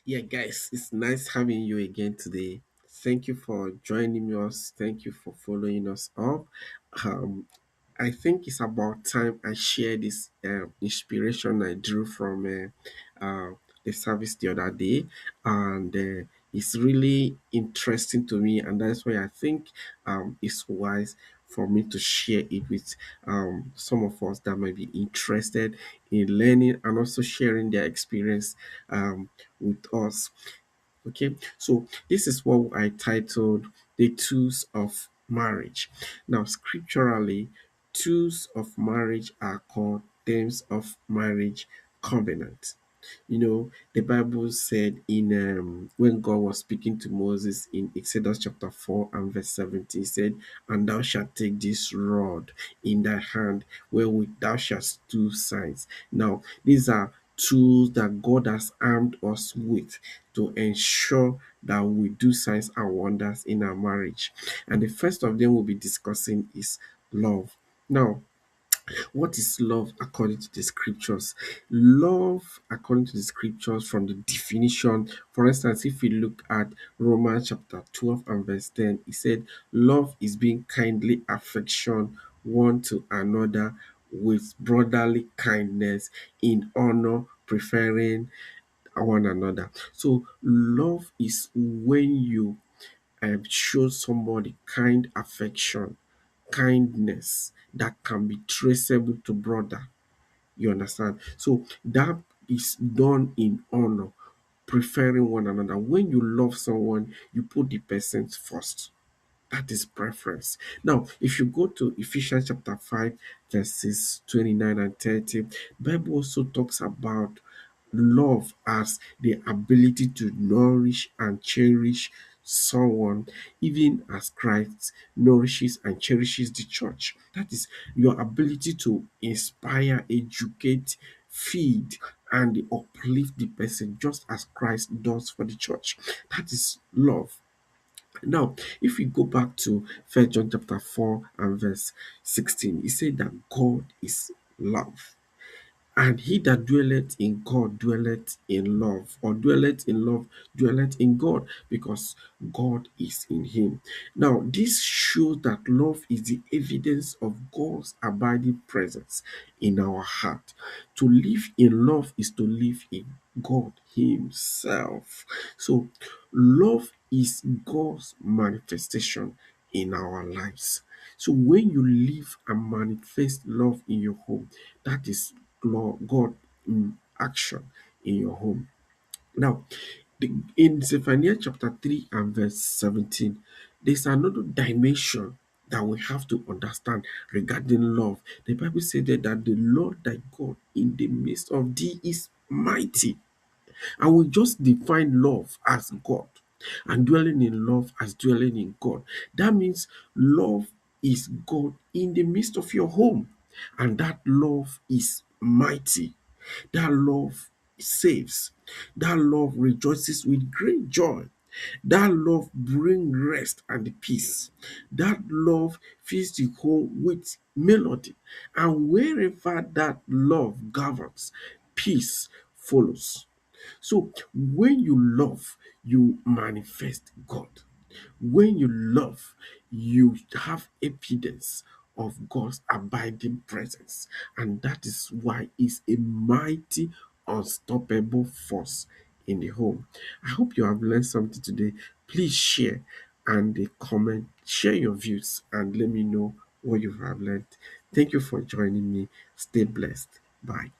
Yeah, guys, it's nice having you again today. Thank you for joining us. Thank you for following us up. Um, I think it's about time I share this inspiration I drew from the service the other day, and it's really interesting to me, and that's why I think it's wise for me to share it with some of us that might be interested in learning and also sharing their experience with us. Okay, so this is what I titled The Tools of Marriage. Now, scripturally, tools of marriage are called terms of marriage covenant. The Bible said in when God was speaking to Moses in Exodus chapter 4 and verse 17, he said, "And thou shalt take this rod in thy hand, wherewith thou shalt do signs." Now, these are tools that God has armed us with to ensure that we do signs and wonders in our marriage. And the first of them we'll be discussing is love. Now, what is love according to the scriptures? Love, according to the scriptures, from the definition, for instance, if we look at Romans chapter 12 and verse 10, it said, "Love is being kindly affection one to another with brotherly kindness, in honor, preferring one another." So, love is when you show somebody kind affection, kindness that can be traceable to brother. You understand? So that is done in honor, preferring one another. When you love someone, you put the person first. That is preference. Now, if you go to Ephesians chapter 5, verses 29 and 30, Bible also talks about love as the ability to nourish and cherish someone, even as Christ nourishes and cherishes the church. That is your ability to inspire, educate, feed, and uplift the person just as Christ does for the church. That is love. Now, if we go back to 1 John chapter 4 and verse 16, it said that God is love. And he that dwelleth in God dwelleth in love, or dwelleth in love dwelleth in God, because God is in him. Now, this shows that love is the evidence of God's abiding presence in our heart. To live in love is to live in God Himself. So, love is God's manifestation in our lives. So, when you live and manifest love in your home, that is God in action in your home. Now, in Zephaniah chapter 3 and verse 17, there's another dimension that we have to understand regarding love. The Bible said that the Lord thy God in the midst of thee is mighty. And we just define love as God and dwelling in love as dwelling in God. That means love is God in the midst of your home, and that love is mighty. That love saves. That love rejoices with great joy. That love brings rest and peace. That love fills the home with melody. And wherever that love governs, peace follows. So when you love, you manifest God. When you love, you have evidence of God's abiding presence. And that is why it's a mighty, unstoppable force in the home. I hope you have learned something today. Please share and comment, share your views, and let me know what you have learned. Thank you for joining me. Stay blessed. Bye.